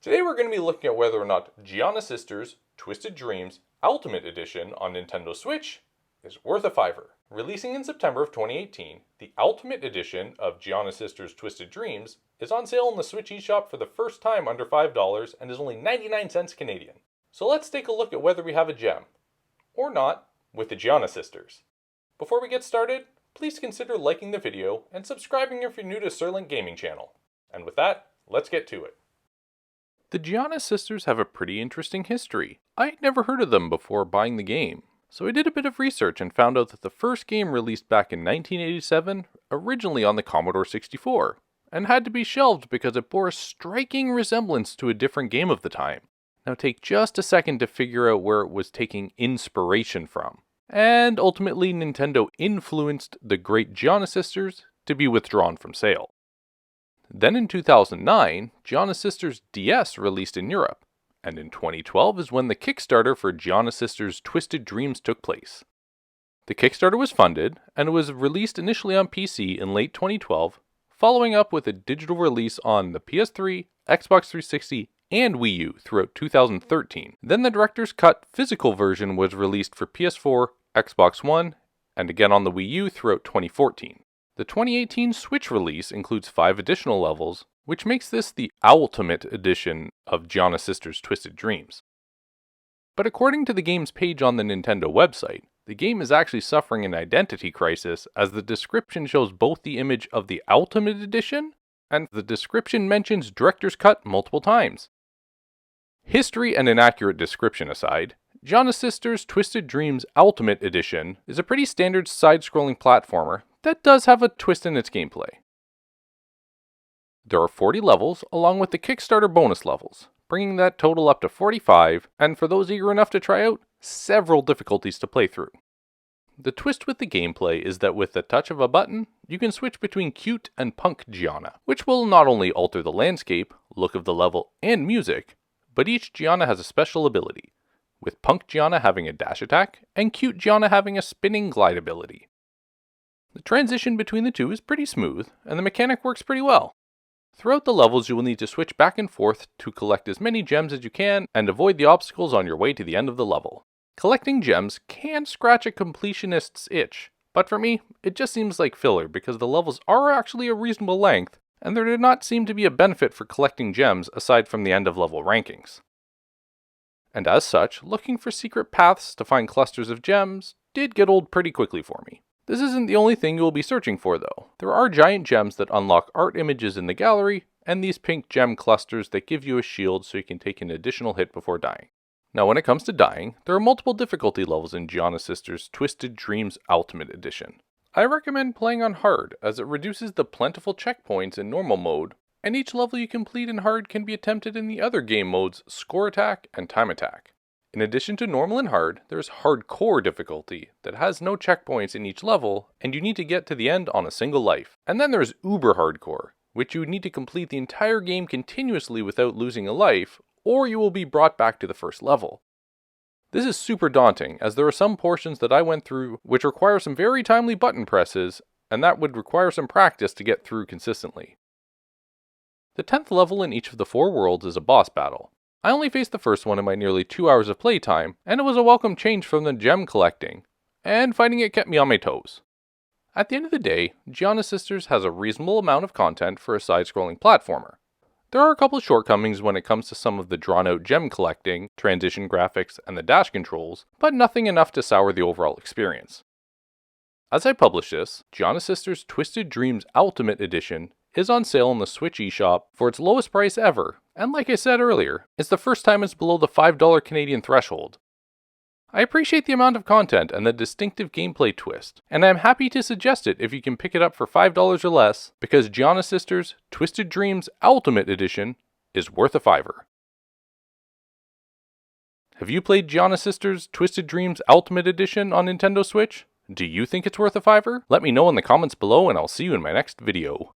Today we're going to be looking at whether or not Giana Sisters Twisted Dreams Ultimate Edition on Nintendo Switch is worth a $5. Releasing in September of 2018, the Ultimate Edition of Giana Sisters Twisted Dreams is on sale in the Switch eShop for the first time under $5 and is only 99 cents Canadian. So let's take a look at whether we have a gem, or not, with the Giana Sisters. Before we get started, please consider liking the video and subscribing if you're new to SirLink Gaming channel. And with that, let's get to it. The Giana Sisters have a pretty interesting history. I had never heard of them before buying the game, so I did a bit of research and found out that the first game released back in 1987, originally on the Commodore 64, and had to be shelved because it bore a striking resemblance to a different game of the time. Now take just a second to figure out where it was taking inspiration from. And ultimately Nintendo influenced the great Giana Sisters to be withdrawn from sale. Then in 2009, Giana Sisters DS released in Europe, and in 2012 is when the Kickstarter for Giana Sisters Twisted Dreams took place. The Kickstarter was funded, and it was released initially on PC in late 2012, following up with a digital release on the PS3, Xbox 360, and Wii U throughout 2013. Then the Director's Cut physical version was released for PS4, Xbox One, and again on the Wii U throughout 2014. The 2018 Switch release includes 5 additional levels, which makes this the Owltimate edition of Giana Sisters Twisted Dreams. But according to the game's page on the Nintendo website, the game is actually suffering an identity crisis as the description shows both the image of the Ultimate Edition and the description mentions Director's Cut multiple times. History and inaccurate description aside, Giana Sisters Twisted Dreams Ultimate Edition is a pretty standard side-scrolling platformer that does have a twist in its gameplay. There are 40 levels along with the Kickstarter bonus levels, bringing that total up to 45, and for those eager enough to try out, several difficulties to play through. The twist with the gameplay is that with the touch of a button, you can switch between cute and punk Giana, which will not only alter the landscape, look of the level, and music, but each Giana has a special ability, with punk Giana having a dash attack, and cute Giana having a spinning glide ability. The transition between the two is pretty smooth, and the mechanic works pretty well. Throughout the levels you will need to switch back and forth to collect as many gems as you can and avoid the obstacles on your way to the end of the level. Collecting gems can scratch a completionist's itch, but for me, it just seems like filler because the levels are actually a reasonable length, and there did not seem to be a benefit for collecting gems aside from the end of level rankings. And as such, looking for secret paths to find clusters of gems did get old pretty quickly for me. This isn't the only thing you will be searching for though. There are giant gems that unlock art images in the gallery, and these pink gem clusters that give you a shield so you can take an additional hit before dying. Now when it comes to dying, there are multiple difficulty levels in Giana Sisters Twisted Dreams Ultimate Edition. I recommend playing on hard as it reduces the plentiful checkpoints in normal mode, and each level you complete in hard can be attempted in the other game modes Score Attack and Time Attack. In addition to normal and hard, there's hardcore difficulty that has no checkpoints in each level, and you need to get to the end on a single life. And then there's uber hardcore, which you need to complete the entire game continuously without losing a life, or you will be brought back to the first level. This is super daunting, as there are some portions that I went through which require some very timely button presses, and that would require some practice to get through consistently. The 10th level in each of the 4 worlds is a boss battle. I only faced the first one in my nearly 2 hours of playtime, and it was a welcome change from the gem collecting, and fighting it kept me on my toes. At the end of the day, Giana Sisters has a reasonable amount of content for a side-scrolling platformer. There are a couple of shortcomings when it comes to some of the drawn-out gem collecting, transition graphics, and the dash controls, but nothing enough to sour the overall experience. As I publish this, Giana Sisters Twisted Dreams Ultimate Edition is on sale in the Switch eShop for its lowest price ever, and like I said earlier, it's the first time it's below the $5 Canadian threshold. I appreciate the amount of content and the distinctive gameplay twist, and I'm happy to suggest it if you can pick it up for $5 or less, because Giana Sisters Twisted Dreams Ultimate Edition is worth a $5. Have you played Giana Sisters Twisted Dreams Ultimate Edition on Nintendo Switch? Do you think it's worth a $5? Let me know in the comments below and I'll see you in my next video.